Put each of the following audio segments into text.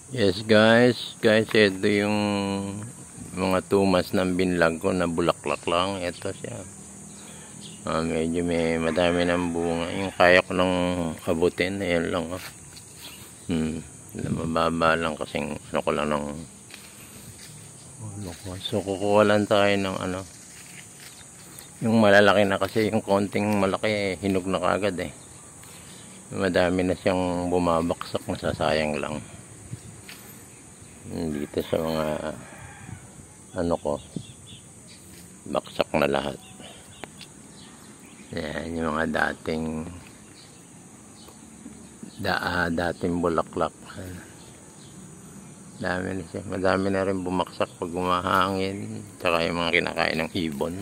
Yes guys, ito yung mga 2 months ng binlag ko na bulaklak lang. Ito siya. Medyo madami ng bunga. Yung kaya ko lang abutin, ayan lang. Mababa lang kasing ano ko lang ng so kukuha lang tayo ng ano. Yung malalaki na kasi yung konting malaki hinog na kagad eh. Madami na siyang bumabaksak, nasasayang lang. Dito sa mga ano ko, baksak na lahat. Yan yung mga dating bulaklak. Madami na rin bumaksak pag umahangin, tsaka yung mga kinakain ng ibon.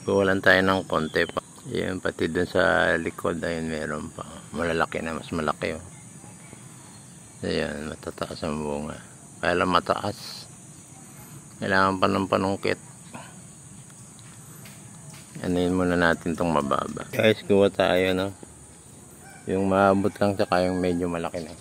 Kuwalan tayo ng konti pa. Yan, pati dun sa likod ayun meron pa malalaki na, mas malaki oh. Ayan, matataas ang bunga. Kaya lang mataas. Kailangan pa ng panungkit. Anuhin muna natin itong mababa. Guys, kuha tayo no. Yung maabot lang tsaka yung medyo malaki na.